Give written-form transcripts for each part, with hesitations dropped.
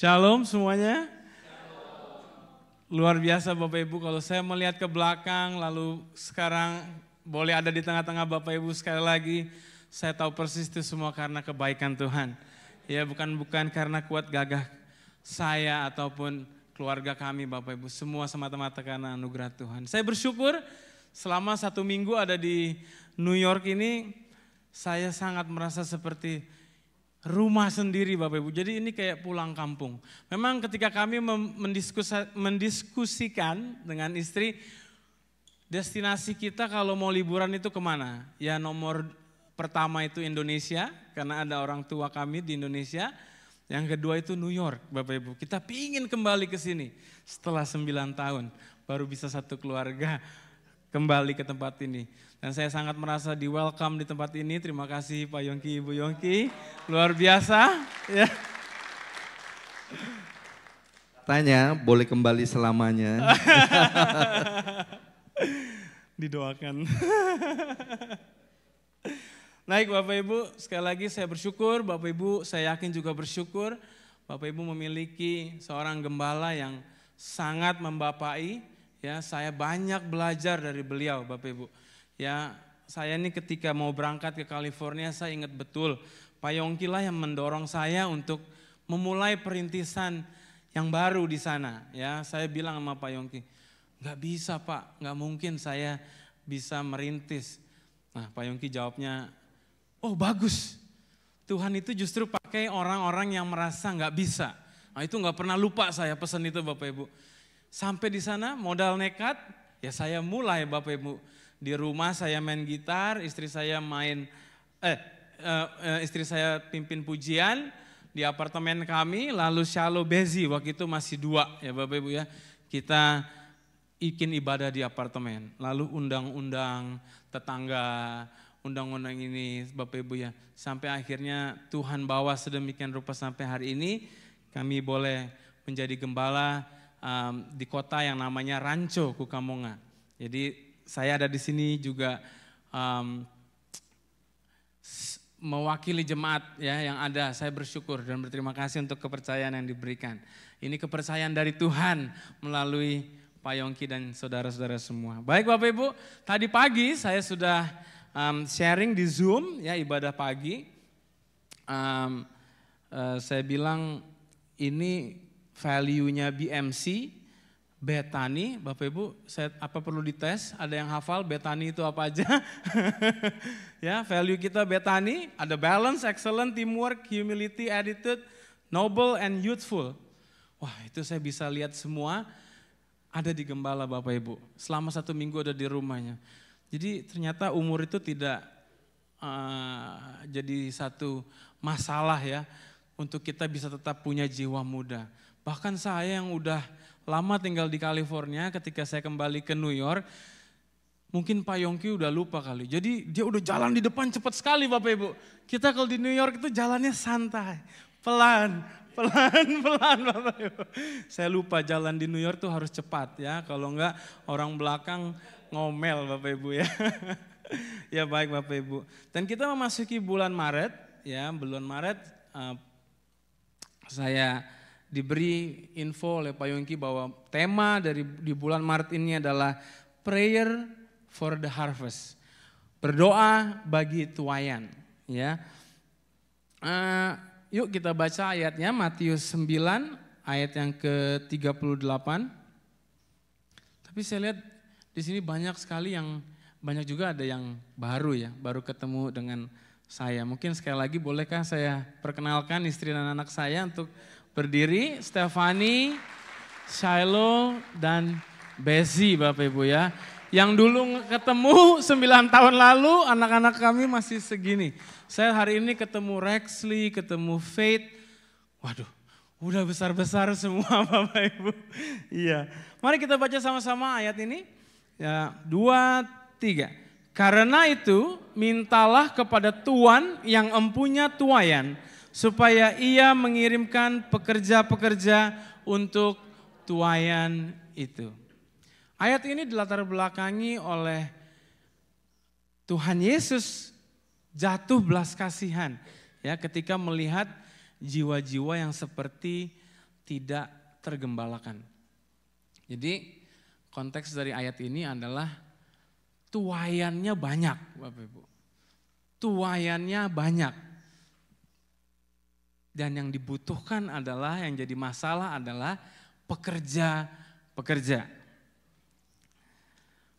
Shalom semuanya. Luar biasa Bapak Ibu, kalau saya melihat ke belakang lalu sekarang boleh ada di tengah-tengah Bapak Ibu sekali lagi, saya tahu persis itu semua karena kebaikan Tuhan. Ya bukan karena kuat gagah saya ataupun keluarga kami Bapak Ibu, semua semata-mata karena anugerah Tuhan. Saya bersyukur selama 1 minggu ada di New York ini, saya sangat merasa seperti rumah sendiri Bapak Ibu, jadi ini kayak pulang kampung. Memang ketika kami mendiskusikan dengan istri, destinasi kita kalau mau liburan itu kemana? Ya nomor pertama itu Indonesia, karena ada orang tua kami di Indonesia. Yang kedua itu New York Bapak Ibu, kita pingin kembali ke sini. Setelah 9 tahun baru bisa satu keluarga kembali ke tempat ini. Dan saya sangat merasa di welcome di tempat ini. Terima kasih Pak Yongki, Ibu Yongki. Luar biasa. Ya. Tanya, boleh kembali selamanya? Didoakan. Baik Bapak Ibu, sekali lagi saya bersyukur. Bapak Ibu saya yakin juga bersyukur. Bapak Ibu memiliki seorang gembala yang sangat membapai. Ya, saya banyak belajar dari beliau Bapak Ibu. Ya, saya ini ketika mau berangkat ke California, saya ingat betul Pak Yongki lah yang mendorong saya untuk memulai perintisan yang baru di sana. Ya, saya bilang sama Pak Yongki, nggak bisa Pak, nggak mungkin saya bisa merintis. Nah, Pak Yongki jawabnya, oh bagus, Tuhan itu justru pakai orang-orang yang merasa nggak bisa. Nah, itu nggak pernah lupa saya pesan itu Bapak Ibu. Sampai di sana modal nekat, ya saya mulai Bapak Ibu. Di rumah saya main gitar, istri saya pimpin pujian di apartemen kami, lalu Shalom Bezi waktu itu masih 2 ya Bapak Ibu ya. Kita bikin ibadah di apartemen, lalu undang-undang tetangga, undang-undang ini Bapak Ibu ya. Sampai akhirnya Tuhan bawa sedemikian rupa sampai hari ini kami boleh menjadi gembala di kota yang namanya Rancho Cucamonga. Jadi saya ada di sini juga mewakili jemaat ya yang ada. Saya bersyukur dan berterima kasih untuk kepercayaan yang diberikan. Ini kepercayaan dari Tuhan melalui Pak Yongki dan saudara-saudara semua. Baik Bapak Ibu, tadi pagi saya sudah sharing di Zoom ya ibadah pagi. Saya bilang ini value-nya BMC. Bethany, Bapak Ibu, apa perlu dites? Ada yang hafal Bethany itu apa aja? Ya, value kita Bethany, ada balance, excellent, teamwork, humility, attitude, noble, and youthful. Wah, itu saya bisa lihat semua ada di gembala Bapak Ibu. Selama 1 minggu ada di rumahnya. Jadi ternyata umur itu tidak jadi satu masalah ya untuk kita bisa tetap punya jiwa muda. Bahkan saya yang udah lama tinggal di California, ketika saya kembali ke New York, mungkin Pak Yongki udah lupa kali. Jadi dia udah jalan di depan cepat sekali Bapak Ibu. Kita kalau di New York itu jalannya santai, pelan Bapak Ibu. Saya lupa jalan di New York tuh harus cepat ya, kalau enggak orang belakang ngomel Bapak Ibu ya. Ya baik Bapak Ibu. Dan kita memasuki bulan Maret ya, bulan Maret saya diberi info oleh Pak Yongki bahwa tema di bulan Maret ini adalah Prayer for the Harvest. Berdoa bagi tuaian. Ya. Yuk kita baca ayatnya, Matius 9 ayat yang ke-38. Tapi saya lihat di sini banyak sekali banyak juga ada yang baru ya, baru ketemu dengan saya. Mungkin sekali lagi bolehkah saya perkenalkan istri dan anak saya untuk berdiri, Stefani, Shiloh, dan Bezi Bapak Ibu ya. Yang dulu ketemu 9 tahun lalu anak-anak kami masih segini. Saya hari ini ketemu Rexley, ketemu Faith. Waduh, udah besar-besar semua Bapak Ibu. Iya, mari kita baca sama-sama ayat ini. Ya, 2, 3. Karena itu mintalah kepada Tuhan yang empunya tuaian, supaya ia mengirimkan pekerja-pekerja untuk tuaian itu. Ayat ini dilatar belakangi oleh Tuhan Yesus jatuh belas kasihan ya ketika melihat jiwa-jiwa yang seperti tidak tergembalakan. Jadi konteks dari ayat ini adalah tuaiannya banyak, Bapak Ibu. Tuaiannya banyak. Dan yang dibutuhkan adalah, yang jadi masalah adalah pekerja-pekerja.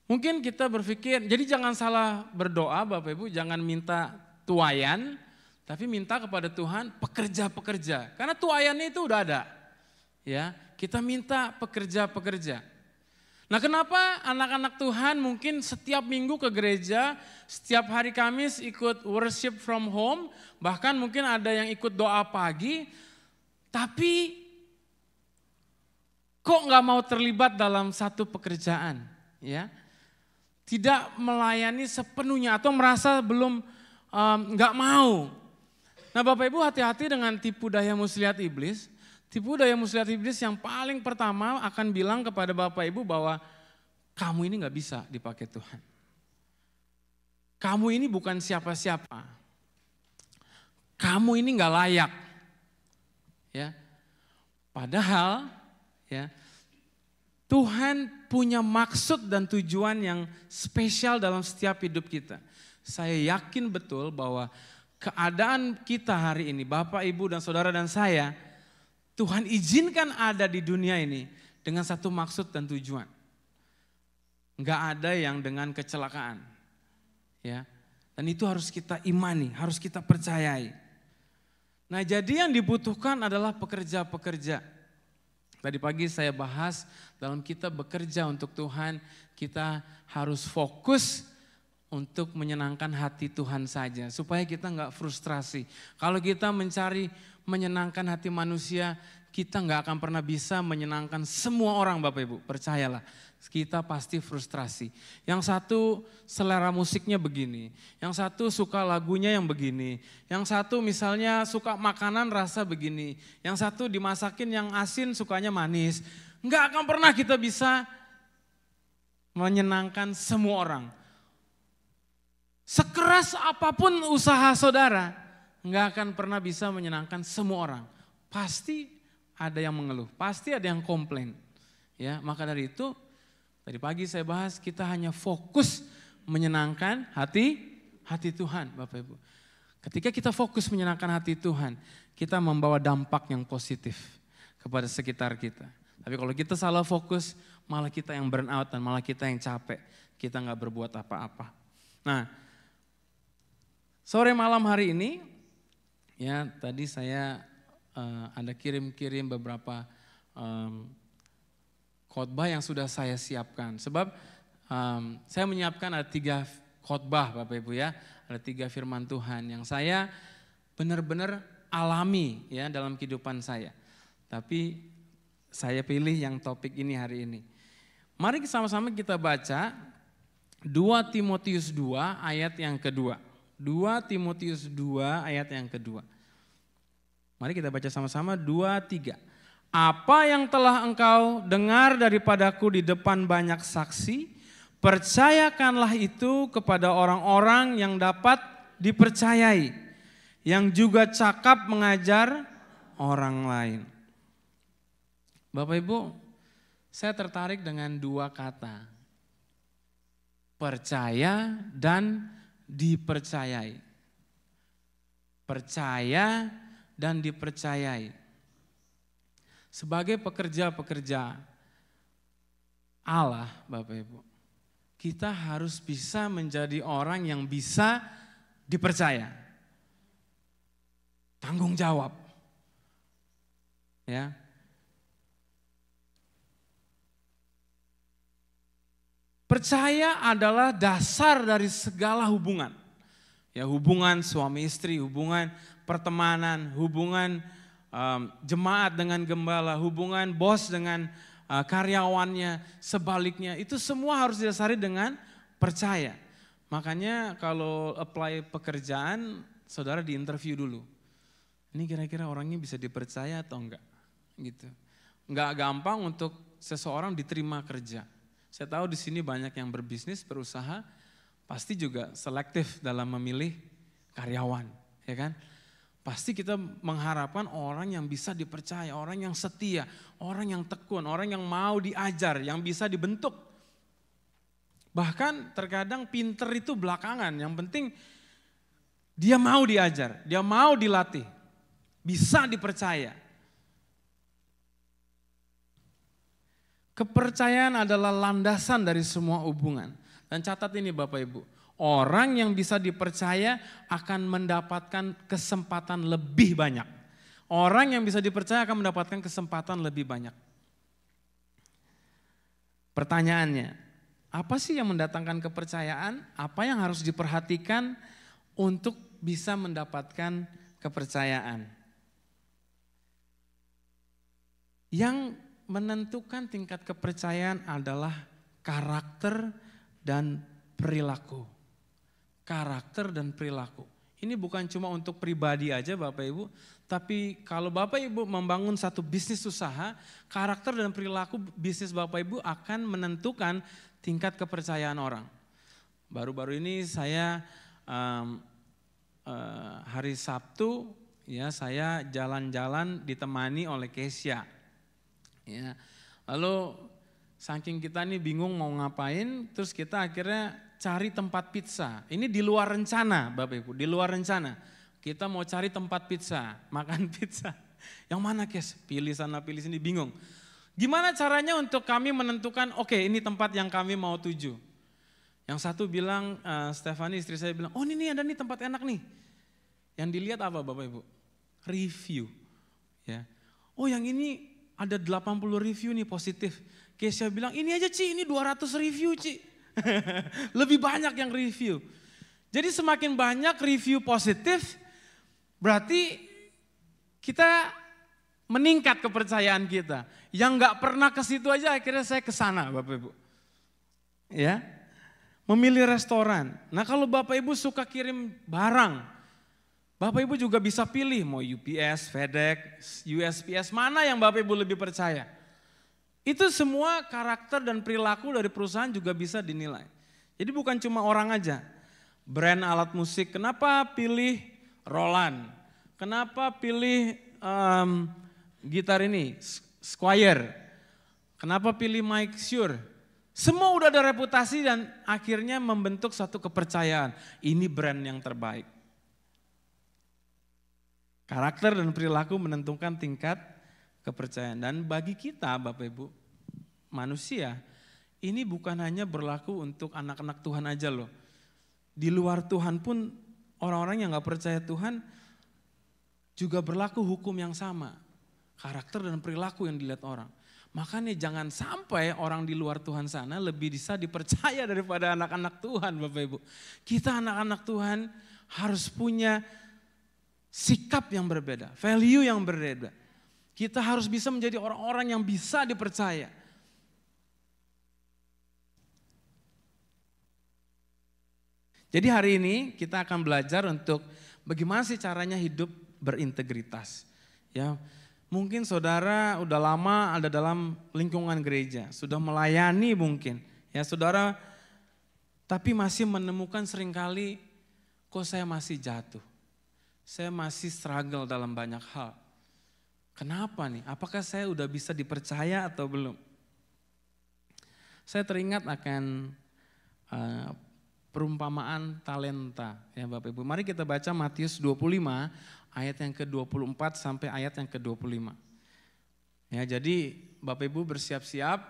Mungkin kita berpikir, jadi jangan salah berdoa Bapak Ibu, jangan minta tuaian, tapi minta kepada Tuhan pekerja-pekerja. Karena tuaiannya itu udah ada. Ya, kita minta pekerja-pekerja. Nah, kenapa anak-anak Tuhan mungkin setiap minggu ke gereja, setiap hari Kamis ikut worship from home, bahkan mungkin ada yang ikut doa pagi, tapi kok nggak mau terlibat dalam satu pekerjaan, ya? Tidak melayani sepenuhnya atau merasa belum nggak mau. Nah, Bapak Ibu hati-hati dengan tipu daya muslihat iblis. Tipu daya muslihat iblis yang paling pertama akan bilang kepada Bapak Ibu bahwa kamu ini gak bisa dipakai Tuhan. Kamu ini bukan siapa-siapa. Kamu ini gak layak. Ya. Padahal ya, Tuhan punya maksud dan tujuan yang spesial dalam setiap hidup kita. Saya yakin betul bahwa keadaan kita hari ini, Bapak, Ibu, dan saudara dan saya, Tuhan izinkan ada di dunia ini dengan satu maksud dan tujuan. Enggak ada yang dengan kecelakaan. Ya. Dan itu harus kita imani, harus kita percayai. Nah, jadi yang dibutuhkan adalah pekerja-pekerja. Tadi pagi saya bahas dalam kita bekerja untuk Tuhan, kita harus fokus untuk menyenangkan hati Tuhan saja. Supaya kita enggak frustrasi. Kalau kita mencari menyenangkan hati manusia, kita nggak akan pernah bisa menyenangkan semua orang Bapak Ibu, percayalah. Kita pasti frustrasi. Yang satu selera musiknya begini, yang satu suka lagunya yang begini, yang satu misalnya suka makanan rasa begini, yang satu dimasakin yang asin sukanya manis. Nggak akan pernah kita bisa menyenangkan semua orang. Sekeras apapun usaha saudara, nggak akan pernah bisa menyenangkan semua orang. Pasti ada yang mengeluh, pasti ada yang komplain. Ya, maka dari itu tadi pagi saya bahas kita hanya fokus menyenangkan hati Tuhan, Bapak Ibu. Ketika kita fokus menyenangkan hati Tuhan, kita membawa dampak yang positif kepada sekitar kita. Tapi kalau kita salah fokus, malah kita yang burn out dan malah kita yang capek. Kita nggak berbuat apa-apa. Nah, sore malam hari ini, ya tadi saya ada kirim-kirim beberapa khotbah yang sudah saya siapkan. Sebab saya menyiapkan ada 3 khotbah Bapak Ibu ya. Ada 3 firman Tuhan yang saya benar-benar alami ya dalam kehidupan saya. Tapi saya pilih yang topik ini hari ini. Mari sama-sama kita baca 2 Timotius 2 ayat yang kedua. 2 Timotius 2 ayat yang kedua. Mari kita baca sama-sama 2, 3. Apa yang telah engkau dengar daripadaku di depan banyak saksi, percayakanlah itu kepada orang-orang yang dapat dipercayai, yang juga cakap mengajar orang lain. Bapak Ibu, saya tertarik dengan 2 kata. Percaya dan dipercayai. Percaya dan dipercayai. Sebagai pekerja-pekerja Allah, Bapak Ibu, kita harus bisa menjadi orang yang bisa dipercaya. Tanggung jawab. Ya. Percaya adalah dasar dari segala hubungan. Ya, hubungan suami istri, hubungan pertemanan, hubungan jemaat dengan gembala, hubungan bos dengan karyawannya, sebaliknya. Itu semua harus didasari dengan percaya. Makanya kalau apply pekerjaan, saudara diinterview dulu. Ini kira-kira orangnya bisa dipercaya atau enggak? Gitu. Enggak gampang untuk seseorang diterima kerja. Saya tahu di sini banyak yang berbisnis, berusaha, pasti juga selektif dalam memilih karyawan, ya kan? Pasti kita mengharapkan orang yang bisa dipercaya, orang yang setia, orang yang tekun, orang yang mau diajar, yang bisa dibentuk. Bahkan terkadang pinter itu belakangan, yang penting dia mau diajar, dia mau dilatih, bisa dipercaya. Kepercayaan adalah landasan dari semua hubungan. Dan catat ini Bapak Ibu, orang yang bisa dipercaya akan mendapatkan kesempatan lebih banyak. Orang yang bisa dipercaya akan mendapatkan kesempatan lebih banyak. Pertanyaannya, apa sih yang mendatangkan kepercayaan? Apa yang harus diperhatikan untuk bisa mendapatkan kepercayaan? Yang menentukan tingkat kepercayaan adalah karakter dan perilaku. Karakter dan perilaku. Ini bukan cuma untuk pribadi aja Bapak Ibu, tapi kalau Bapak Ibu membangun satu bisnis usaha, karakter dan perilaku bisnis Bapak Ibu akan menentukan tingkat kepercayaan orang. Baru-baru ini saya hari Sabtu ya saya jalan-jalan ditemani oleh Kesia. Ya, lalu saking kita nih bingung mau ngapain, terus kita akhirnya cari tempat pizza. Ini di luar rencana Bapak Ibu, di luar rencana. Kita mau cari tempat pizza, makan pizza. Yang mana Kes? Pilih sana pilih sini, bingung. Gimana caranya untuk kami menentukan, oke, ini tempat yang kami mau tuju. Yang satu bilang, Stefani istri saya bilang, oh ini ada nih tempat enak nih. Yang dilihat apa Bapak Ibu? Review. Ya. Oh yang ini ada 80 review nih positif. Kesia bilang, ini aja Ci, ini 200 review Ci. Lebih banyak yang review. Jadi semakin banyak review positif, berarti kita meningkat kepercayaan kita. Yang gak pernah ke situ aja akhirnya saya ke sana Bapak Ibu. Ya, memilih restoran. Nah kalau Bapak Ibu suka kirim barang, Bapak Ibu juga bisa pilih mau UPS, FedEx, USPS, mana yang Bapak Ibu lebih percaya. Itu semua karakter dan perilaku dari perusahaan juga bisa dinilai. Jadi bukan cuma orang aja. Brand alat musik, kenapa pilih Roland? Kenapa pilih gitar ini, Squier? Kenapa pilih Mike Shure? Semua udah ada reputasi dan akhirnya membentuk satu kepercayaan. Ini brand yang terbaik. Karakter dan perilaku menentukan tingkat kepercayaan. Dan bagi kita Bapak Ibu, manusia, ini bukan hanya berlaku untuk anak-anak Tuhan aja loh. Di luar Tuhan pun orang-orang yang gak percaya Tuhan juga berlaku hukum yang sama. Karakter dan perilaku yang dilihat orang. Makanya jangan sampai orang di luar Tuhan sana lebih bisa dipercaya daripada anak-anak Tuhan Bapak Ibu. Kita anak-anak Tuhan harus punya sikap yang berbeda, value yang berbeda. Kita harus bisa menjadi orang-orang yang bisa dipercaya. Jadi hari ini kita akan belajar untuk bagaimana sih caranya hidup berintegritas. Ya, mungkin saudara udah lama ada dalam lingkungan gereja, sudah melayani mungkin. Ya saudara, tapi masih menemukan seringkali kok saya masih jatuh. Saya masih struggle dalam banyak hal. Kenapa nih? Apakah saya udah bisa dipercaya atau belum? Saya teringat akan perumpamaan talenta ya Bapak Ibu. Mari kita baca Matius 25 ayat yang ke-24 sampai ayat yang ke-25. Ya, jadi Bapak Ibu bersiap-siap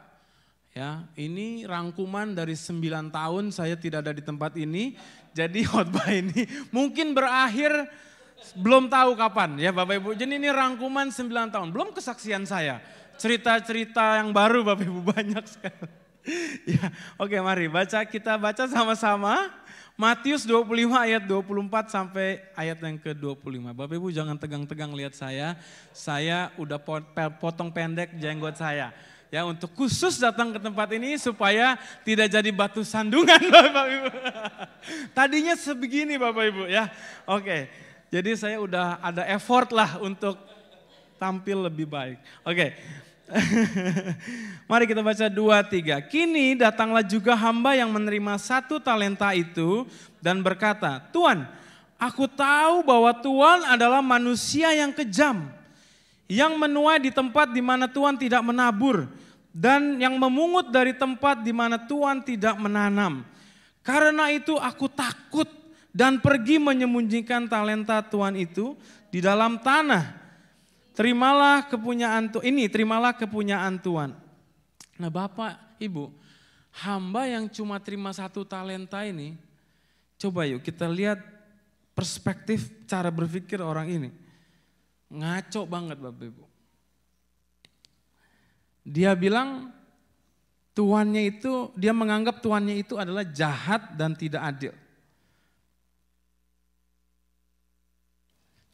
ya. Ini rangkuman dari 9 tahun saya tidak ada di tempat ini. Jadi khotbah ini mungkin berakhir belum tahu kapan ya Bapak Ibu. Jadi ini rangkuman 9 tahun, belum kesaksian saya. Cerita-cerita yang baru Bapak Ibu banyak sekali. Ya, oke mari kita baca sama-sama Matius 25 ayat 24 sampai ayat yang ke-25. Bapak Ibu jangan tegang-tegang lihat saya udah potong pendek jenggot saya. Ya untuk khusus datang ke tempat ini supaya tidak jadi batu sandungan Bapak Ibu. Tadinya sebegini Bapak Ibu ya. Oke. Jadi saya udah ada effort lah untuk tampil lebih baik. Oke. Mari kita baca 2-3. Kini datanglah juga hamba yang menerima 1 talenta itu dan berkata, Tuan, Aku tahu bahwa Tuhan adalah manusia yang kejam, yang menuai di tempat di mana Tuhan tidak menabur, dan yang memungut dari tempat di mana Tuhan tidak menanam. Karena itu aku takut dan pergi menyembunyikan talenta Tuhan itu di dalam tanah. Terimalah kepunyaan Tuhan. Nah Bapak, Ibu, hamba yang cuma terima 1 talenta ini, coba yuk kita lihat perspektif cara berpikir orang ini. Ngaco banget Bapak Ibu. Dia bilang dia menganggap tuannya itu adalah jahat dan tidak adil.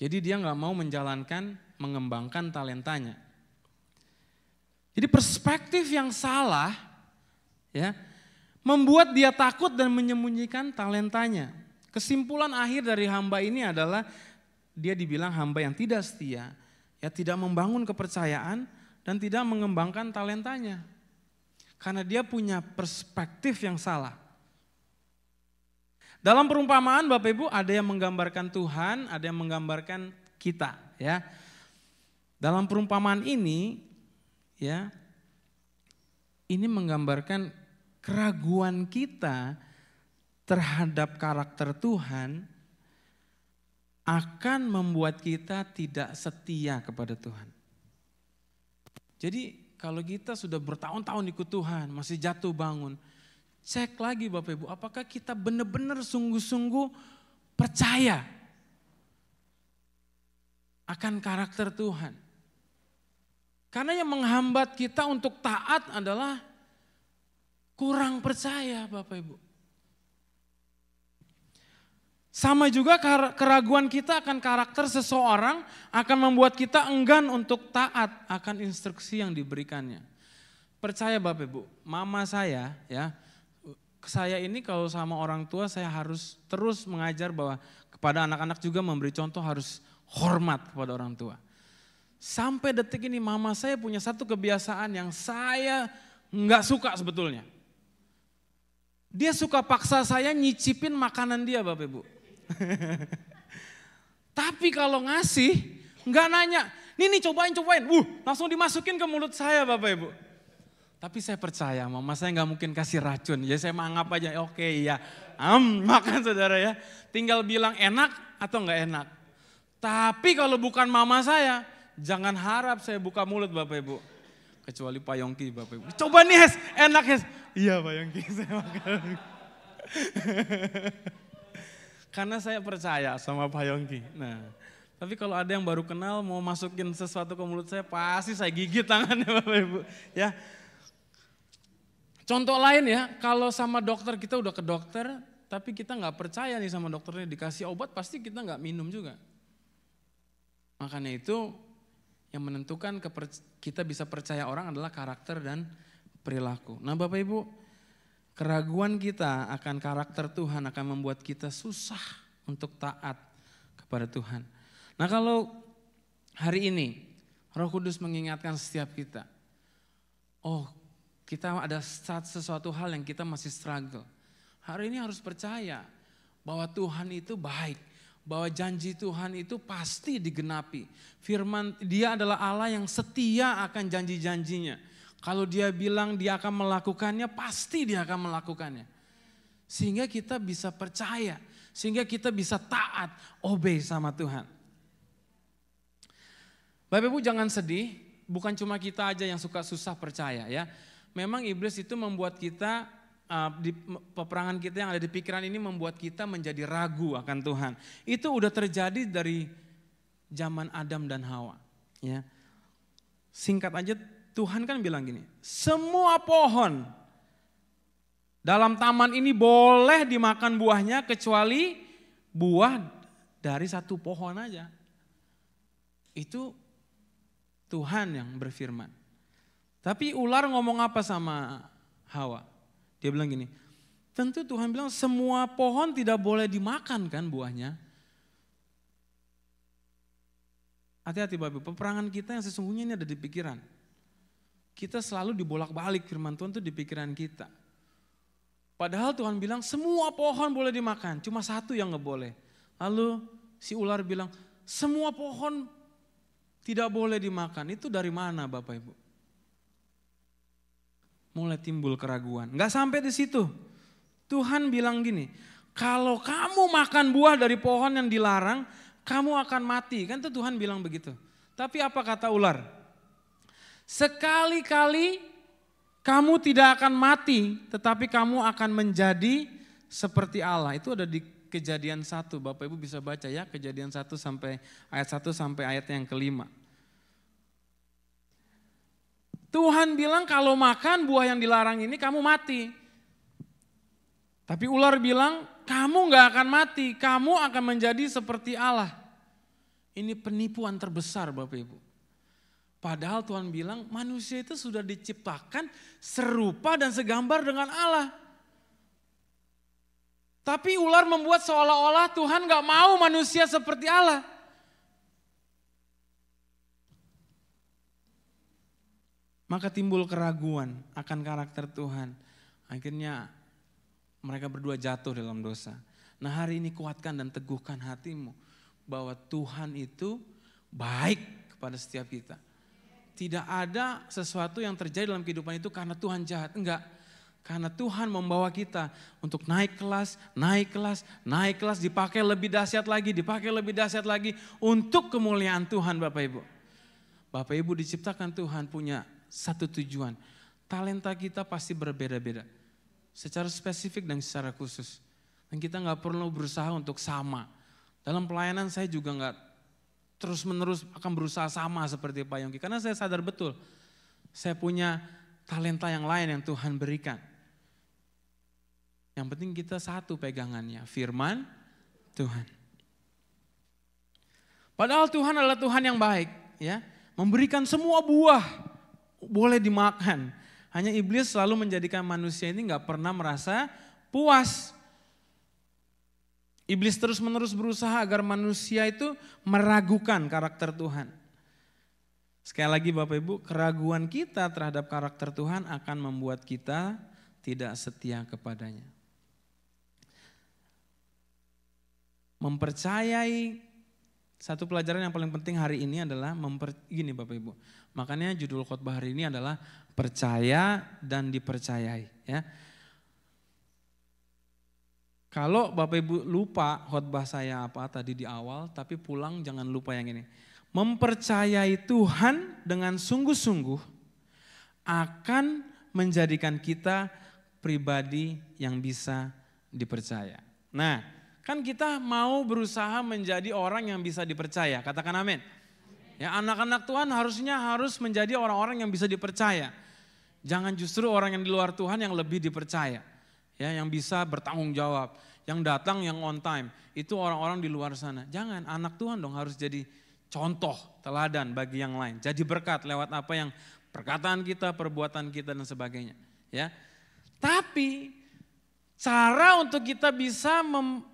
Jadi dia nggak mau mengembangkan talentanya. Jadi perspektif yang salah ya membuat dia takut dan menyembunyikan talentanya. Kesimpulan akhir dari hamba ini adalah dia dibilang hamba yang tidak setia, ya tidak membangun kepercayaan dan tidak mengembangkan talentanya. Karena dia punya perspektif yang salah. Dalam perumpamaan Bapak Ibu ada yang menggambarkan Tuhan, ada yang menggambarkan kita ya. Dalam perumpamaan ini ya ini menggambarkan keraguan kita terhadap karakter Tuhan akan membuat kita tidak setia kepada Tuhan. Jadi kalau kita sudah bertahun-tahun ikut Tuhan, masih jatuh bangun, cek lagi Bapak Ibu, apakah kita benar-benar sungguh-sungguh percaya akan karakter Tuhan. Karena yang menghambat kita untuk taat adalah kurang percaya Bapak Ibu. Sama juga keraguan kita akan karakter seseorang akan membuat kita enggan untuk taat akan instruksi yang diberikannya. Percaya Bapak Ibu, mama saya ya, saya ini kalau sama orang tua saya harus terus mengajar bahwa kepada anak-anak juga memberi contoh harus hormat kepada orang tua. Sampai detik ini mama saya punya satu kebiasaan yang saya nggak suka sebetulnya. Dia suka paksa saya nyicipin makanan dia Bapak Ibu. Tapi kalau ngasih nggak nanya, nih cobain, langsung dimasukin ke mulut saya Bapak Ibu. Tapi saya percaya mama saya nggak mungkin kasih racun, ya saya anggap aja oke ya, makan saudara ya. Tinggal bilang enak atau nggak enak. Tapi kalau bukan mama saya, jangan harap saya buka mulut Bapak Ibu. Kecuali Pak Yongki Bapak Ibu. Coba nih Hes, enak Hes. Iya Pak Yongki saya makan. Karena saya percaya sama Pak Yongki. Nah, tapi kalau ada yang baru kenal mau masukin sesuatu ke mulut saya pasti saya gigit tangannya Bapak Ibu. Ya. Contoh lain ya, kalau sama dokter kita udah ke dokter, tapi kita nggak percaya nih sama dokternya dikasih obat pasti kita nggak minum juga. Makanya itu yang menentukan kita bisa percaya orang adalah karakter dan perilaku. Nah Bapak Ibu, keraguan kita akan karakter Tuhan akan membuat kita susah untuk taat kepada Tuhan. Nah kalau hari ini Roh Kudus mengingatkan setiap kita, kita ada sesuatu hal yang kita masih struggle. Hari ini harus percaya bahwa Tuhan itu baik, bahwa janji Tuhan itu pasti digenapi. Firman dia adalah Allah yang setia akan janji-janjinya. Kalau dia bilang dia akan melakukannya, pasti dia akan melakukannya. Sehingga kita bisa percaya, sehingga kita bisa taat, obey sama Tuhan. Bapak Ibu jangan sedih, bukan cuma kita aja yang suka susah percaya ya. Memang iblis itu membuat kita, di peperangan kita yang ada di pikiran ini membuat kita menjadi ragu akan Tuhan. Itu udah terjadi dari zaman Adam dan Hawa. Ya. Singkat aja, Tuhan kan bilang gini, semua pohon dalam taman ini boleh dimakan buahnya kecuali buah dari satu pohon aja. Itu Tuhan yang berfirman. Tapi ular ngomong apa sama Hawa? Dia bilang gini, tentu Tuhan bilang semua pohon tidak boleh dimakan kan buahnya. Hati-hati Bapak, peperangan kita yang sesungguhnya ini ada di pikiran. Kita selalu dibolak-balik firman Tuhan itu di pikiran kita. Padahal Tuhan bilang semua pohon boleh dimakan, cuma satu yang nggak boleh. Lalu si ular bilang, semua pohon tidak boleh dimakan. Itu dari mana Bapak Ibu? Mulai timbul keraguan. Enggak sampai di situ. Tuhan bilang gini, kalau kamu makan buah dari pohon yang dilarang, kamu akan mati. Kan itu Tuhan bilang begitu. Tapi apa kata ular? Sekali-kali kamu tidak akan mati, tetapi kamu akan menjadi seperti Allah. Itu ada di Kejadian 1, Bapak Ibu bisa baca ya, Kejadian 1 sampai ayat 1 sampai ayat yang ke-5. Tuhan bilang kalau makan buah yang dilarang ini kamu mati. Tapi ular bilang kamu gak akan mati, kamu akan menjadi seperti Allah. Ini penipuan terbesar Bapak Ibu. Padahal Tuhan bilang manusia itu sudah diciptakan serupa dan segambar dengan Allah. Tapi ular membuat seolah-olah Tuhan gak mau manusia seperti Allah. Maka timbul keraguan akan karakter Tuhan. Akhirnya mereka berdua jatuh dalam dosa. Nah hari ini kuatkan dan teguhkan hatimu bahwa Tuhan itu baik kepada setiap kita. Tidak ada sesuatu yang terjadi dalam kehidupan itu karena Tuhan jahat. Enggak. Karena Tuhan membawa kita untuk naik kelas, dipakai lebih dahsyat lagi, untuk kemuliaan Tuhan Bapak Ibu. Bapak Ibu diciptakan Tuhan punya satu tujuan. Talenta kita pasti berbeda-beda. Secara spesifik dan secara khusus. Dan kita gak perlu berusaha untuk sama. Dalam pelayanan saya juga gak terus-menerus akan berusaha sama seperti Pak Yongki. Karena saya sadar betul, saya punya talenta yang lain yang Tuhan berikan. Yang penting kita satu pegangannya, firman Tuhan. Padahal Tuhan adalah Tuhan yang baik, ya, memberikan semua buah boleh dimakan. Hanya iblis selalu menjadikan manusia ini nggak pernah merasa puas. Iblis terus-menerus berusaha agar manusia itu meragukan karakter Tuhan. Sekali lagi Bapak Ibu, keraguan kita terhadap karakter Tuhan akan membuat kita tidak setia kepadanya. Mempercayai, satu pelajaran yang paling penting hari ini adalah gini Bapak Ibu. Makanya judul khotbah hari ini adalah percaya dan dipercayai, ya. Kalau Bapak Ibu lupa khotbah saya apa tadi di awal, tapi pulang jangan lupa yang ini. Mempercayai Tuhan dengan sungguh-sungguh akan menjadikan kita pribadi yang bisa dipercaya. Nah, kan kita mau berusaha menjadi orang yang bisa dipercaya, katakan amin. Ya, anak-anak Tuhan harus menjadi orang-orang yang bisa dipercaya. Jangan justru orang yang di luar Tuhan yang lebih dipercaya. Ya, yang bisa bertanggung jawab, yang datang yang on time. Itu orang-orang di luar sana. Jangan, anak Tuhan dong harus jadi contoh, teladan bagi yang lain. Jadi berkat lewat apa yang perkataan kita, perbuatan kita dan sebagainya. Ya. Tapi cara untuk kita bisa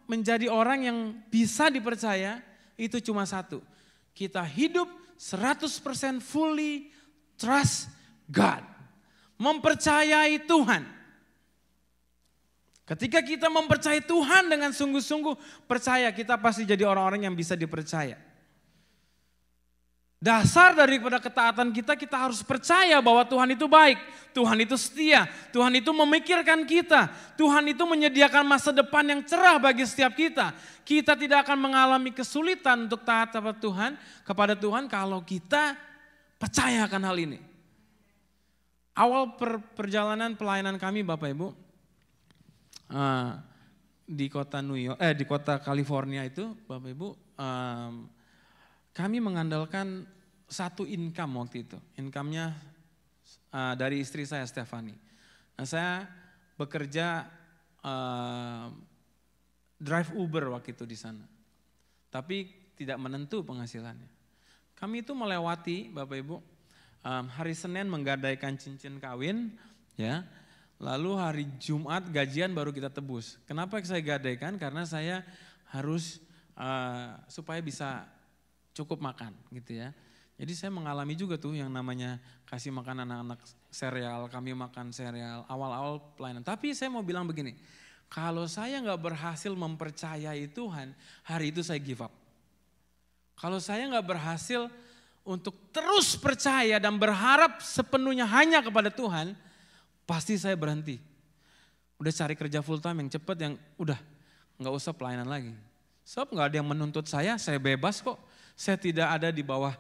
menjadi orang yang bisa dipercaya itu cuma satu. Kita hidup 100% fully trust God. Mempercayai Tuhan. Ketika kita mempercayai Tuhan dengan sungguh-sungguh, percaya kita pasti jadi orang-orang yang bisa dipercaya. Dasar daripada ketaatan kita harus percaya bahwa Tuhan itu baik, Tuhan itu setia, Tuhan itu memikirkan kita, Tuhan itu menyediakan masa depan yang cerah bagi setiap kita. Kita tidak akan mengalami kesulitan untuk taat kepada Tuhan kalau kita percaya akan hal ini. Awal perjalanan pelayanan kami Bapak Ibu di kota California itu Bapak Ibu, kami mengandalkan satu income waktu itu. Income-nya dari istri saya, Stefani. Nah, saya bekerja drive Uber waktu itu di sana. Tapi tidak menentu penghasilannya. Kami itu melewati, Bapak Ibu, hari Senin menggadaikan cincin kawin, ya. Lalu hari Jumat gajian baru kita tebus. Kenapa saya gadaikan? Karena saya harus supaya bisa cukup makan gitu ya. Jadi saya mengalami juga tuh yang namanya kasih makan anak-anak sereal, kami makan sereal awal-awal pelayanan. Tapi saya mau bilang begini, Kalau saya nggak berhasil mempercayai Tuhan, hari itu saya give up. Kalau saya nggak berhasil untuk terus percaya dan berharap sepenuhnya hanya kepada Tuhan, pasti saya berhenti. Udah cari kerja full time yang cepat, yang udah nggak usah pelayanan lagi. Sebab nggak ada yang menuntut saya bebas kok. Saya tidak ada di bawah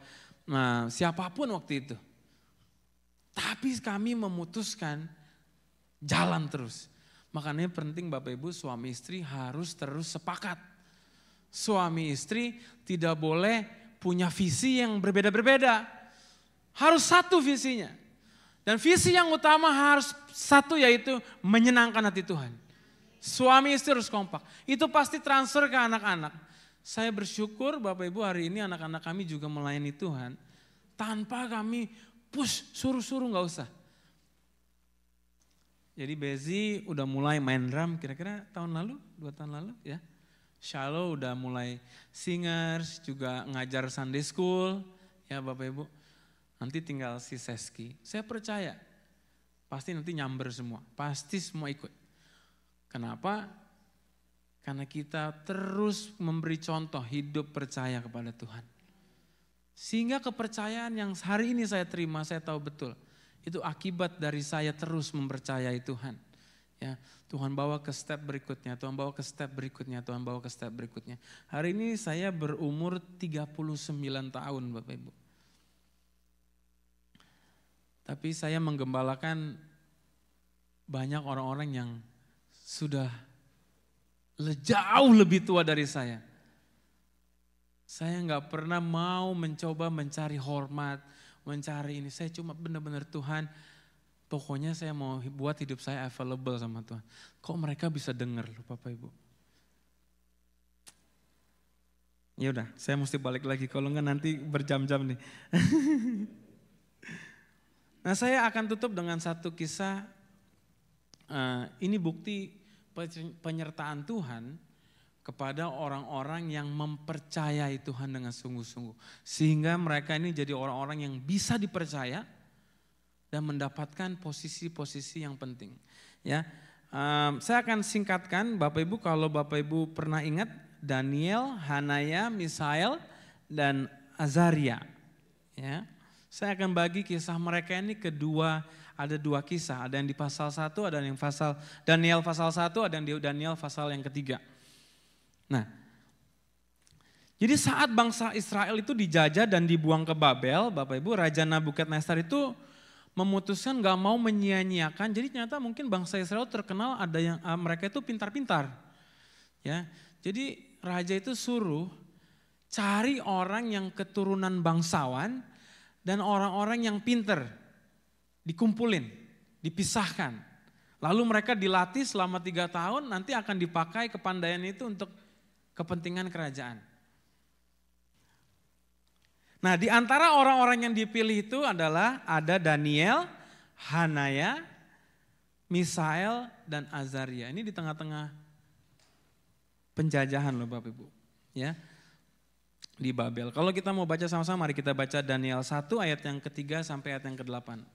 siapapun waktu itu. Tapi kami memutuskan jalan terus. Makanya penting Bapak Ibu, suami istri harus terus sepakat. Suami istri tidak boleh punya visi yang berbeda-berbeda. Harus satu visinya. Dan visi yang utama harus satu, yaitu menyenangkan hati Tuhan. Suami istri harus kompak. Itu pasti transfer ke anak-anak. Saya bersyukur Bapak Ibu hari ini anak-anak kami juga melayani Tuhan. Tanpa kami push, suruh-suruh gak usah. Jadi Bezi udah mulai main drum kira-kira tahun lalu, 2 tahun lalu ya. Shallow udah mulai singers, juga ngajar Sunday School ya Bapak Ibu. Nanti tinggal si Seski. Saya percaya pasti nanti nyamber semua, pasti semua ikut. Kenapa? Karena kita terus memberi contoh hidup percaya kepada Tuhan. Sehingga kepercayaan yang hari ini saya terima, saya tahu betul. Itu akibat dari saya terus mempercayai Tuhan. Ya, Tuhan bawa ke step berikutnya, Tuhan bawa ke step berikutnya, Tuhan bawa ke step berikutnya. Hari ini saya berumur 39 tahun Bapak Ibu. Tapi saya menggembalakan banyak orang-orang yang sudah jauh lebih tua dari saya. Saya nggak pernah mau mencoba mencari hormat, mencari ini. Saya cuma benar-benar Tuhan, pokoknya saya mau buat hidup saya available sama Tuhan. Kok mereka bisa dengar loh Bapak Ibu? Ya udah, saya mesti balik lagi, kalau enggak nanti berjam-jam nih. Nah, saya akan tutup dengan satu kisah. Ini bukti penyertaan Tuhan kepada orang-orang yang mempercayai Tuhan dengan sungguh-sungguh. Sehingga mereka ini jadi orang-orang yang bisa dipercaya dan mendapatkan posisi-posisi yang penting. Ya, saya akan singkatkan Bapak Ibu, kalau Bapak Ibu pernah ingat Daniel, Hanaya, Misael, dan Azaria. Ya, saya akan bagi kisah mereka ini ada 2 kisah. Ada yang di pasal 1, ada yang pasal Daniel pasal 1, ada yang di Daniel pasal yang ketiga. Nah, jadi saat bangsa Israel itu dijajah dan dibuang ke Babel, Bapak Ibu, Raja Nabukadnezar itu memutuskan gak mau menyia-nyiakan. Jadi ternyata mungkin bangsa Israel terkenal ada yang mereka itu pintar-pintar. Ya, jadi raja itu suruh cari orang yang keturunan bangsawan dan orang-orang yang pintar, dikumpulin, dipisahkan. Lalu mereka dilatih selama 3 tahun, nanti akan dipakai kepandaian itu untuk kepentingan kerajaan. Nah, di antara orang-orang yang dipilih itu adalah ada Daniel, Hanaya, Misael, dan Azaria. Ini di tengah-tengah penjajahan loh Bapak Ibu. Ya, di Babel. Kalau kita mau baca sama-sama, mari kita baca Daniel 1 ayat yang ke-3 sampai ayat yang ke-8.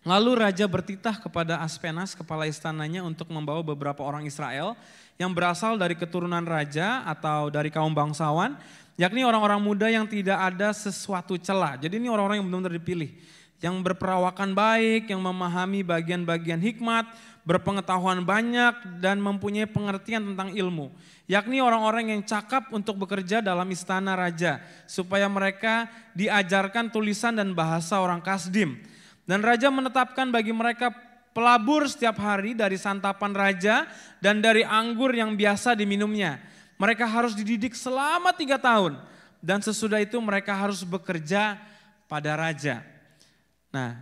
Lalu raja bertitah kepada Aspenas, kepala istananya, untuk membawa beberapa orang Israel yang berasal dari keturunan raja atau dari kaum bangsawan, yakni orang-orang muda yang tidak ada sesuatu celah. Jadi ini orang-orang yang benar-benar dipilih, yang berperawakan baik, yang memahami bagian-bagian hikmat, berpengetahuan banyak, dan mempunyai pengertian tentang ilmu. Yakni orang-orang yang cakap untuk bekerja dalam istana raja, supaya mereka diajarkan tulisan dan bahasa orang Kasdim. Dan raja menetapkan bagi mereka pelabur setiap hari dari santapan raja dan dari anggur yang biasa diminumnya. Mereka harus dididik selama 3 tahun dan sesudah itu mereka harus bekerja pada raja. Nah,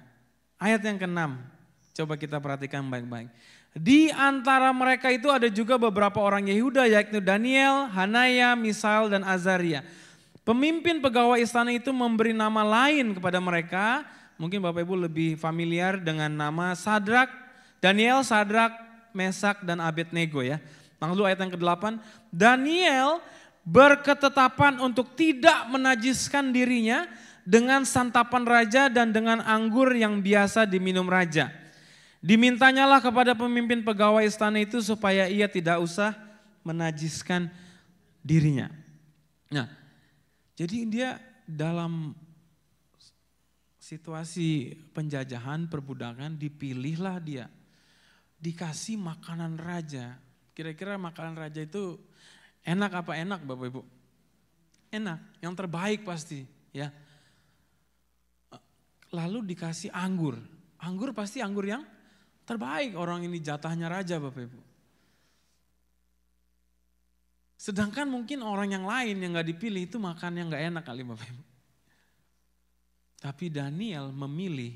ayat yang ke-6, coba kita perhatikan baik-baik. Di antara mereka itu ada juga beberapa orang Yehuda, yaitu Daniel, Hanaya, Misael, dan Azaria. Pemimpin pegawai istana itu memberi nama lain kepada mereka. Mungkin Bapak Ibu lebih familiar dengan nama Sadrak, Daniel, Sadrak, Mesak, dan Abednego ya. Lalu ayat yang ke-8, Daniel berketetapan untuk tidak menajiskan dirinya dengan santapan raja dan dengan anggur yang biasa diminum raja. Dimintanyalah kepada pemimpin pegawai istana itu supaya ia tidak usah menajiskan dirinya. Nah, jadi dia dalam situasi penjajahan, perbudakan, dipilihlah dia. Dikasih makanan raja. Kira-kira makanan raja itu enak apa enak Bapak Ibu? Enak, yang terbaik pasti ya. Lalu dikasih anggur. Anggur pasti anggur yang terbaik, orang ini jatahnya raja Bapak Ibu. Sedangkan mungkin orang yang lain yang gak dipilih itu makan yang gak enak kali Bapak Ibu. Tapi Daniel memilih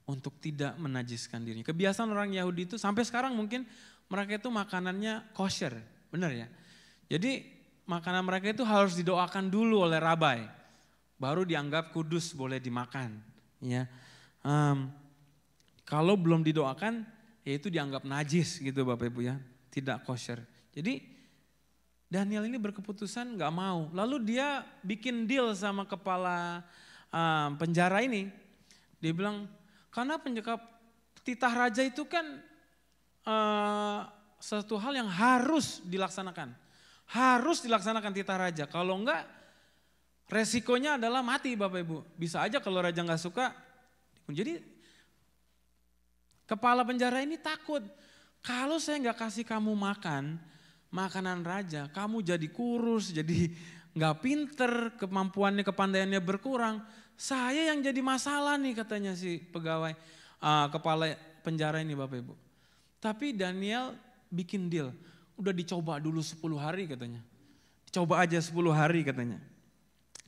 untuk tidak menajiskan dirinya. Kebiasaan orang Yahudi itu sampai sekarang mungkin mereka itu makanannya kosher, benar ya. Jadi makanan mereka itu harus didoakan dulu oleh rabai, baru dianggap kudus boleh dimakan. Ya, kalau belum didoakan, ya itu dianggap najis gitu Bapak Ibu ya, tidak kosher. Jadi Daniel ini berkeputusan nggak mau. Lalu dia bikin deal sama kepala penjara ini. Dia bilang, karena titah raja itu kan satu hal yang harus dilaksanakan. Harus dilaksanakan titah raja. Kalau enggak, resikonya adalah mati Bapak Ibu. Bisa aja kalau raja nggak suka. Jadi kepala penjara ini takut. Kalau saya nggak kasih kamu makanan raja, kamu jadi kurus, jadi nggak pinter, kemampuannya, kepandaiannya berkurang. Saya yang jadi masalah nih katanya si pegawai kepala penjara ini Bapak Ibu. Tapi Daniel bikin deal, udah dicoba dulu 10 hari katanya. Coba aja 10 hari katanya.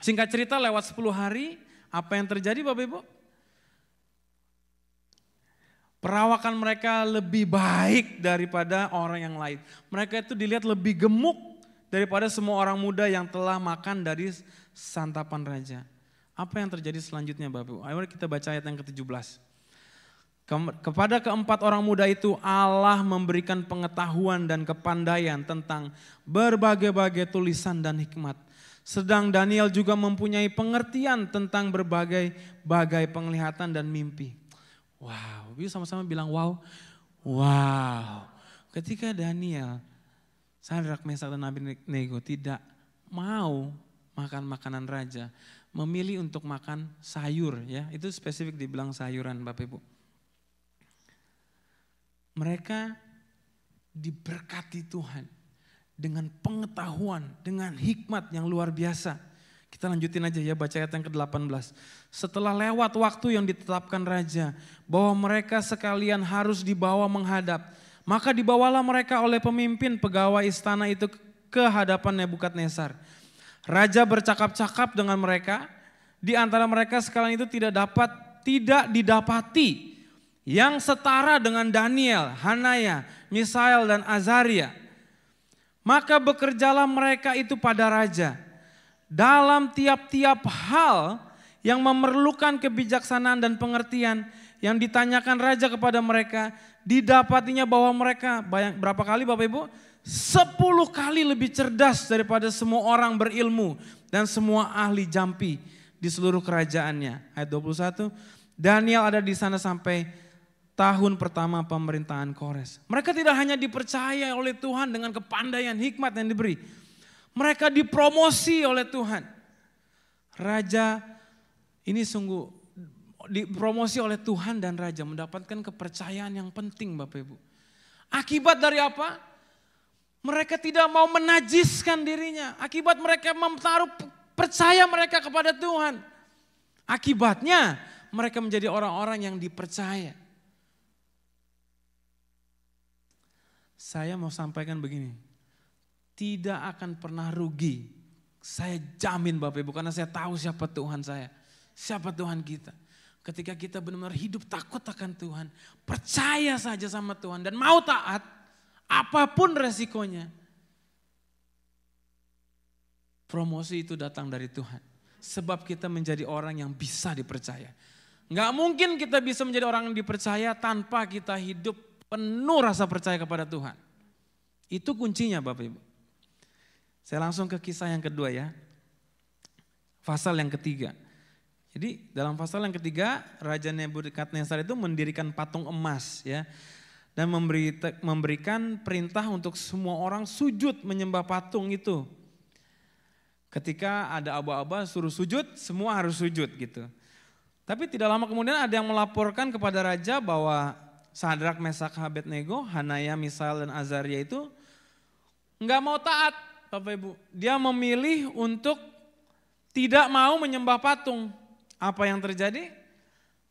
Singkat cerita lewat 10 hari, apa yang terjadi Bapak Ibu? Perawakan mereka lebih baik daripada orang yang lain. Mereka itu dilihat lebih gemuk daripada semua orang muda yang telah makan dari santapan raja. Apa yang terjadi selanjutnya Bapak Ibu? Ayo kita baca ayat yang ke-17. Kepada keempat orang muda itu Allah memberikan pengetahuan dan kepandaian tentang berbagai-bagai tulisan dan hikmat. Sedang Daniel juga mempunyai pengertian tentang berbagai-bagai penglihatan dan mimpi. Wow, bisa sama-sama bilang wow. Wow, ketika Daniel, Sadrak, Mesak dan Abednego tidak mau makan makanan raja, memilih untuk makan sayur ya, itu spesifik dibilang sayuran Bapak Ibu. Mereka diberkati Tuhan dengan pengetahuan, dengan hikmat yang luar biasa. Kita lanjutin aja ya, baca ayat yang ke-18. Setelah lewat waktu yang ditetapkan raja, bahwa mereka sekalian harus dibawa menghadap, maka dibawalah mereka oleh pemimpin pegawai istana itu ke hadapan Nebukadnezar. Raja bercakap-cakap dengan mereka, di antara mereka sekalian itu tidak didapati yang setara dengan Daniel, Hanaya, Misael dan Azaria. Maka bekerjalah mereka itu pada raja dalam tiap-tiap hal yang memerlukan kebijaksanaan dan pengertian yang ditanyakan raja kepada mereka, didapatinya bahwa mereka berapa kali Bapak Ibu? 10 kali lebih cerdas daripada semua orang berilmu dan semua ahli jampi di seluruh kerajaannya. Ayat 21, Daniel ada di sana sampai tahun pertama pemerintahan Kores. Mereka tidak hanya dipercaya oleh Tuhan dengan kepandaian hikmat yang diberi. Mereka dipromosi oleh Tuhan. Raja ini sungguh dipromosi oleh Tuhan dan Raja mendapatkan kepercayaan yang penting Bapak Ibu. Akibat dari apa? Mereka tidak mau menajiskan dirinya. Akibat mereka menaruh percaya mereka kepada Tuhan. Akibatnya mereka menjadi orang-orang yang dipercaya. Saya mau sampaikan begini. Tidak akan pernah rugi. Saya jamin Bapak Ibu, karena saya tahu siapa Tuhan saya. Siapa Tuhan kita. Ketika kita benar-benar hidup takut akan Tuhan. Percaya saja sama Tuhan dan mau taat. Apapun resikonya. Promosi itu datang dari Tuhan. Sebab kita menjadi orang yang bisa dipercaya. Nggak mungkin kita bisa menjadi orang yang dipercaya tanpa kita hidup penuh rasa percaya kepada Tuhan. Itu kuncinya Bapak Ibu. Saya langsung ke kisah yang kedua ya. Pasal yang ketiga. Jadi dalam pasal yang ketiga, Raja Nebukadnezar itu mendirikan patung emas ya. Dan memberikan perintah untuk semua orang sujud menyembah patung itu. Ketika ada aba-aba suruh sujud, semua harus sujud gitu. Tapi tidak lama kemudian ada yang melaporkan kepada raja bahwa Sadrak, Mesak, Abednego, Hanaya, Misael, dan Azaria itu enggak mau taat, Bapak Ibu. Dia memilih untuk tidak mau menyembah patung. Apa yang terjadi?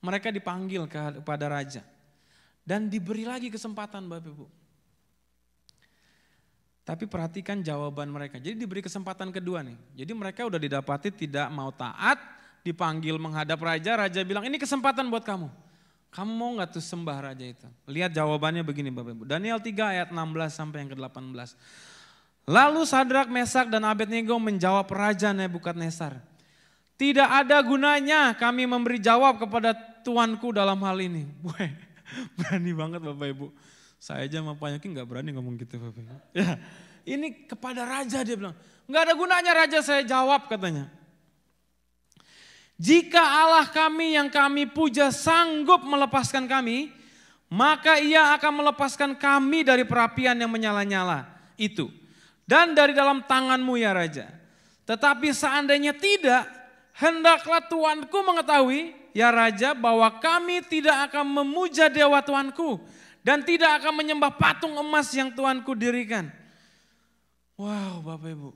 Mereka dipanggil kepada raja. Dan diberi lagi kesempatan Bapak Ibu. Tapi perhatikan jawaban mereka. Jadi diberi kesempatan kedua nih. Jadi mereka udah didapati tidak mau taat, dipanggil menghadap raja. Raja bilang ini kesempatan buat kamu. Kamu mau gak tuh sembah raja itu? Lihat jawabannya begini Bapak Ibu. Daniel 3 ayat 16 sampai yang ke-18. Lalu Sadrak, Mesak, dan Abednego menjawab Raja Nebukadnezar. Tidak ada gunanya kami memberi jawab kepada tuanku dalam hal ini. Berani banget Bapak Ibu. Saya aja sama Pak Yoki gak berani ngomong gitu Bapak Ibu. Ya, ini kepada raja dia bilang. Gak ada gunanya raja saya jawab katanya. Jika Allah kami yang kami puja sanggup melepaskan kami, maka ia akan melepaskan kami dari perapian yang menyala-nyala itu. Dan dari dalam tanganmu ya raja. Tetapi seandainya tidak, hendaklah tuanku mengetahui ya raja bahwa kami tidak akan memuja dewa tuanku dan tidak akan menyembah patung emas yang tuanku dirikan. Wow Bapak Ibu,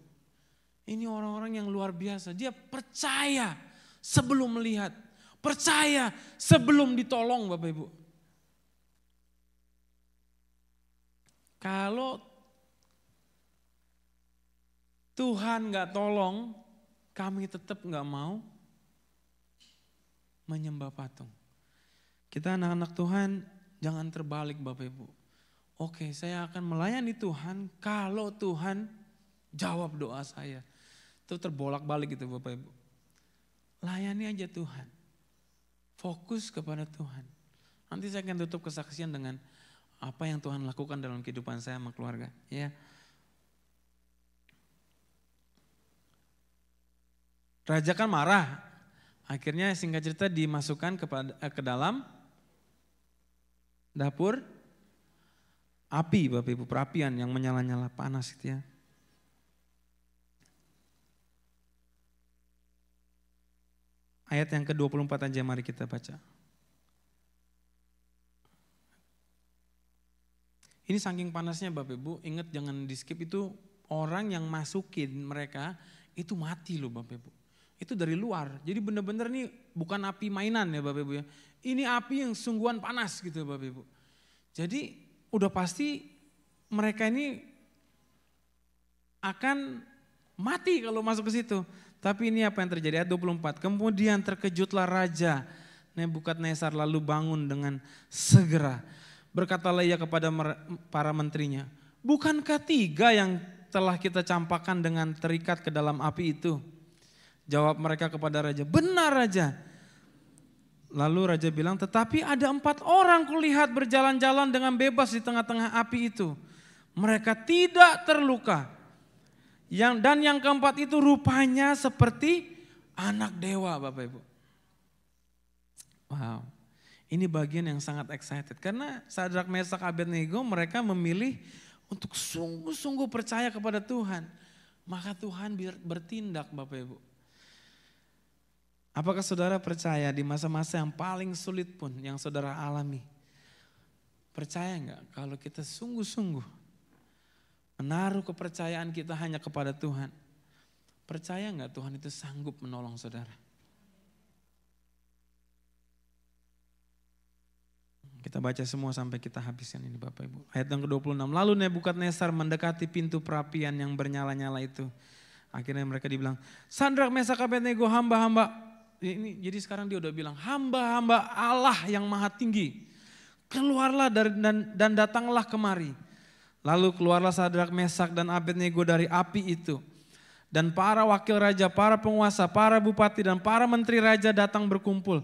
ini orang-orang yang luar biasa. Dia percaya sebelum melihat, percaya sebelum ditolong Bapak Ibu. Kalau Tuhan gak tolong, kami tetap gak mau menyembah patung. Kita anak-anak Tuhan jangan terbalik Bapak Ibu. Oke, saya akan melayani Tuhan kalau Tuhan jawab doa saya. Itu terbolak-balik gitu Bapak Ibu. Layani aja Tuhan. Fokus kepada Tuhan. Nanti saya akan tutup kesaksian dengan apa yang Tuhan lakukan dalam kehidupan saya sama keluarga. Ya. Raja kan marah. Akhirnya singkat cerita dimasukkan ke dalam dapur api Bapak Ibu, perapian yang menyala-nyala panas gitu ya. Ayat yang ke-24 aja mari kita baca. Ini saking panasnya Bapak Ibu, ingat jangan di skip itu orang yang masukin mereka itu mati loh Bapak Ibu. Itu dari luar. Jadi benar-benar nih bukan api mainan ya Bapak Ibu ya. Ini api yang sungguhan panas gitu Bapak Ibu. Jadi udah pasti mereka ini akan mati kalau masuk ke situ. Tapi ini apa yang terjadi ayat 24. Kemudian terkejutlah Raja Nebukadnezar lalu bangun dengan segera. Berkatalah ia kepada para menterinya. Bukankah 3 yang telah kita campakkan dengan terikat ke dalam api itu? Jawab mereka kepada raja, benar raja. Lalu raja bilang, tetapi ada 4 orang kulihat berjalan-jalan dengan bebas di tengah-tengah api itu. Mereka tidak terluka. Dan yang keempat itu rupanya seperti anak dewa Bapak Ibu. Wow, ini bagian yang sangat excited. Karena Sadrak, Mesak, Abednego mereka memilih untuk sungguh-sungguh percaya kepada Tuhan. Maka Tuhan bertindak Bapak Ibu. Apakah saudara percaya di masa-masa yang paling sulit pun yang saudara alami? Percaya enggak kalau kita sungguh-sungguh menaruh kepercayaan kita hanya kepada Tuhan? Percaya enggak Tuhan itu sanggup menolong saudara? Kita baca semua sampai kita habiskan ini Bapak Ibu. Ayat yang ke-26. Lalu Nebukadnezar mendekati pintu perapian yang bernyala-nyala itu. Akhirnya mereka dibilang, Sadrak, Mesak, Abednego, hamba-hamba. Ini jadi sekarang dia udah bilang hamba-hamba Allah yang maha tinggi. Keluarlah dan datanglah kemari. Lalu keluarlah Sadrak, Mesak, dan Abednego dari api itu. Dan para wakil raja, para penguasa, para bupati, dan para menteri raja datang berkumpul.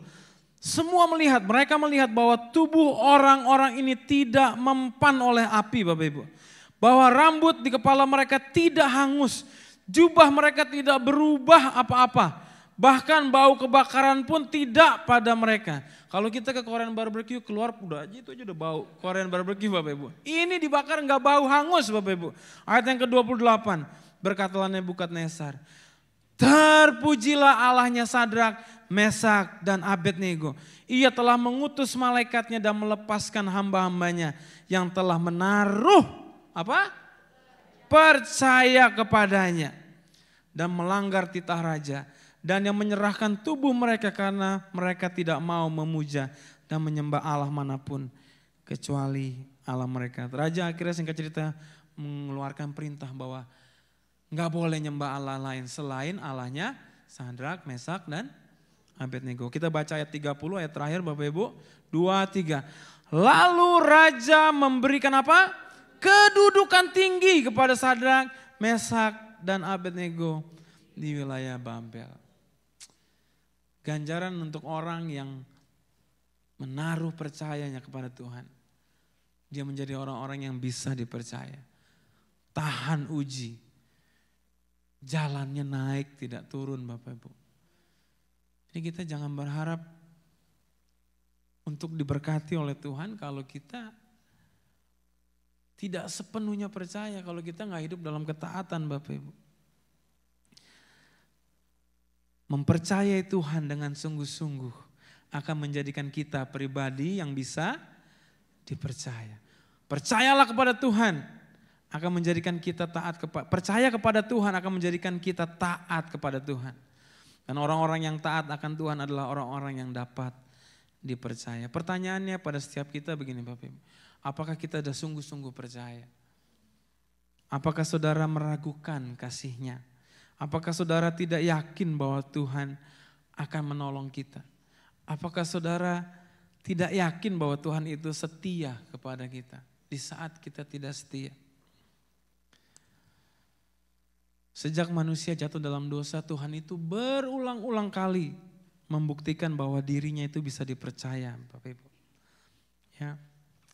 Semua mereka melihat bahwa tubuh orang-orang ini tidak mempan oleh api Bapak Ibu. Bahwa rambut di kepala mereka tidak hangus. Jubah mereka tidak berubah apa-apa. Bahkan bau kebakaran pun tidak pada mereka. Kalau kita ke Korean barbecue keluar udah aja itu aja udah bau. Korean barbecue Bapak Ibu. Ini dibakar nggak bau, hangus Bapak Ibu. Ayat yang ke-28. Berkatalah Nebukadnezar, terpujilah Allahnya Sadrak, Mesak dan Abednego. Ia telah mengutus malaikatnya dan melepaskan hamba-hambanya yang telah menaruh percaya kepadanya dan melanggar titah raja, dan yang menyerahkan tubuh mereka karena mereka tidak mau memuja dan menyembah Allah manapun kecuali Allah mereka. Raja akhirnya singkat cerita mengeluarkan perintah bahwa nggak boleh nyembah Allah lain selain Allahnya Sadrak, Mesak dan Abednego. Kita baca ayat 30, ayat terakhir Bapak Ibu. 2, 3. Lalu raja memberikan kedudukan tinggi kepada Sadrak, Mesak dan Abednego di wilayah Babel. Ganjaran untuk orang yang menaruh percayanya kepada Tuhan. Dia menjadi orang-orang yang bisa dipercaya. Tahan uji. Jalannya naik tidak turun Bapak Ibu. Jadi kita jangan berharap untuk diberkati oleh Tuhan kalau kita tidak sepenuhnya percaya, kalau kita nggak hidup dalam ketaatan Bapak Ibu. Mempercayai Tuhan dengan sungguh-sungguh akan menjadikan kita pribadi yang bisa dipercaya. Percayalah kepada Tuhan akan menjadikan kita percaya kepada Tuhan akan menjadikan kita taat kepada Tuhan. Dan orang-orang yang taat akan Tuhan adalah orang-orang yang dapat dipercaya. Pertanyaannya pada setiap kita begini Bapak Ibu. Apakah kita sudah sungguh-sungguh percaya? Apakah saudara meragukan kasih-Nya? Apakah saudara tidak yakin bahwa Tuhan akan menolong kita? Apakah saudara tidak yakin bahwa Tuhan itu setia kepada kita di saat kita tidak setia? Sejak manusia jatuh dalam dosa, Tuhan itu berulang-ulang kali membuktikan bahwa dirinya itu bisa dipercaya, Bapak Ibu. Ya,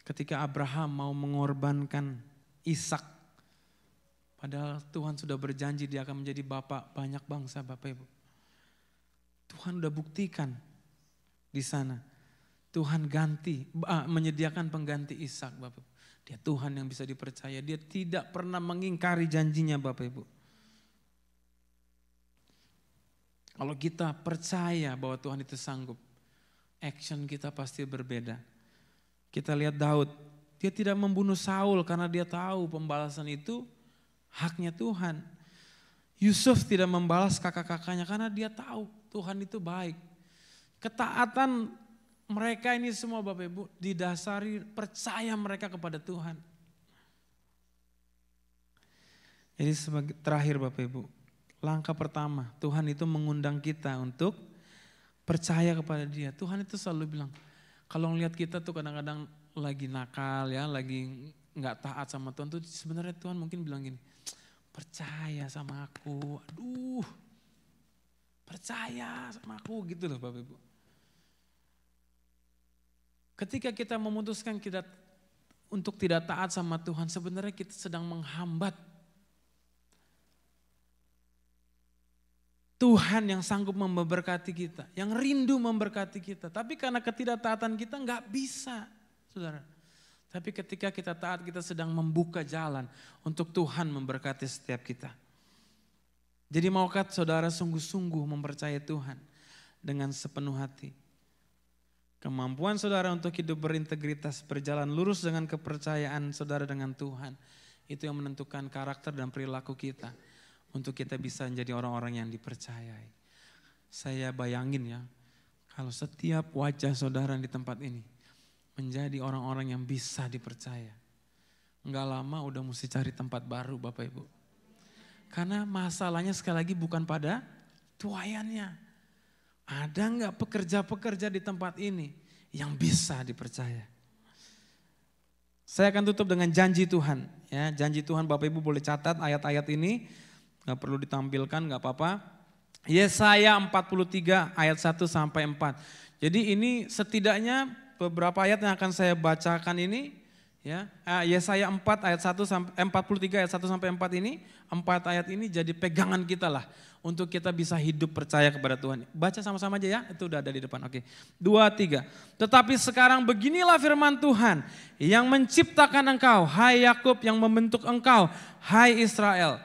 ketika Abraham mau mengorbankan Ishak, padahal Tuhan sudah berjanji dia akan menjadi bapak banyak bangsa, Bapak Ibu. Tuhan udah buktikan di sana. Tuhan menyediakan pengganti Ishak, Bapak Ibu. Dia Tuhan yang bisa dipercaya. Dia tidak pernah mengingkari janjinya, Bapak Ibu. Kalau kita percaya bahwa Tuhan itu sanggup, action kita pasti berbeda. Kita lihat Daud, dia tidak membunuh Saul karena dia tahu pembalasan itu haknya Tuhan. Yusuf tidak membalas kakak-kakaknya karena dia tahu Tuhan itu baik. Ketaatan mereka ini semua Bapak Ibu didasari percaya mereka kepada Tuhan. Jadi sebagai terakhir Bapak Ibu, langkah pertama Tuhan itu mengundang kita untuk percaya kepada Dia. Tuhan itu selalu bilang, kalau ngelihat kita tuh kadang-kadang lagi nakal ya, lagi nggak taat sama Tuhan tuh sebenarnya Tuhan mungkin bilang gini, percaya sama aku, aduh percaya sama aku gitu loh Bapak Ibu. Ketika kita memutuskan kita untuk tidak taat sama Tuhan, sebenarnya kita sedang menghambat Tuhan yang sanggup memberkati kita, yang rindu memberkati kita. Tapi karena ketidaktaatan kita nggak bisa, saudara. Tapi ketika kita taat, kita sedang membuka jalan untuk Tuhan memberkati setiap kita. Jadi maukah saudara sungguh-sungguh mempercayai Tuhan dengan sepenuh hati? Kemampuan saudara untuk hidup berintegritas, berjalan lurus dengan kepercayaan saudara dengan Tuhan, itu yang menentukan karakter dan perilaku kita. Untuk kita bisa menjadi orang-orang yang dipercayai. Saya bayangin ya, kalau setiap wajah saudara di tempat ini menjadi orang-orang yang bisa dipercaya. Enggak lama udah mesti cari tempat baru Bapak Ibu. Karena masalahnya sekali lagi bukan pada tuayannya. Ada enggak pekerja-pekerja di tempat ini yang bisa dipercaya? Saya akan tutup dengan janji Tuhan. Ya, janji Tuhan Bapak Ibu boleh catat ayat-ayat ini. Gak perlu ditampilkan, gak apa-apa. Yesaya 43 ayat 1 sampai 4. Jadi ini setidaknya beberapa ayat yang akan saya bacakan ini. Ya, Yesaya 4 ayat 1 sampai 43 ayat 1 sampai 4 ini. 4 ayat ini jadi pegangan kita lah. untuk kita bisa hidup percaya kepada Tuhan. Baca sama-sama aja ya, itu udah ada di depan. Oke, 2, 3. Tetapi sekarang beginilah firman Tuhan yang menciptakan engkau, hai Yakub, yang membentuk engkau, hai Israel.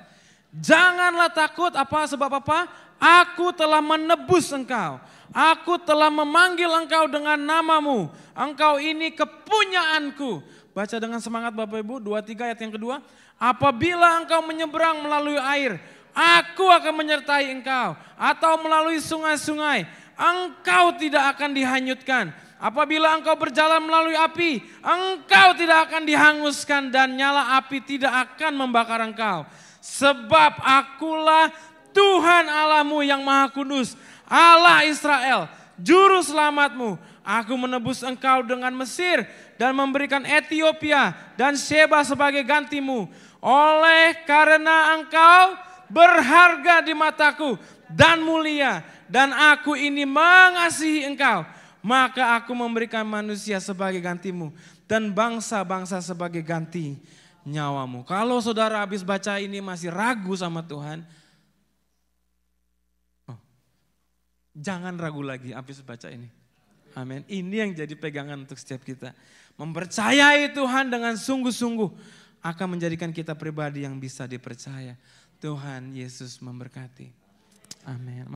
Janganlah takut, sebab apa? Aku telah menebus engkau. Aku telah memanggil engkau dengan namamu. Engkau ini kepunyaanku. Baca dengan semangat Bapak Ibu, 2, 3 ayat yang kedua. Apabila engkau menyeberang melalui air, aku akan menyertai engkau. Atau melalui sungai-sungai, engkau tidak akan dihanyutkan. Apabila engkau berjalan melalui api, engkau tidak akan dihanguskan dan nyala api tidak akan membakar engkau. Sebab akulah Tuhan Allahmu yang Maha Kudus, Allah Israel, Juru Selamatmu. Aku menebus engkau dengan Mesir dan memberikan Ethiopia dan Sheba sebagai gantimu. Oleh karena engkau berharga di mataku dan mulia, dan aku ini mengasihi engkau, maka aku memberikan manusia sebagai gantimu dan bangsa-bangsa sebagai ganti nyawamu. Kalau saudara habis baca ini masih ragu sama Tuhan, jangan ragu lagi habis baca ini. Amin. Ini yang jadi pegangan untuk setiap kita. Mempercayai Tuhan dengan sungguh-sungguh akan menjadikan kita pribadi yang bisa dipercaya. Tuhan Yesus memberkati. Amin.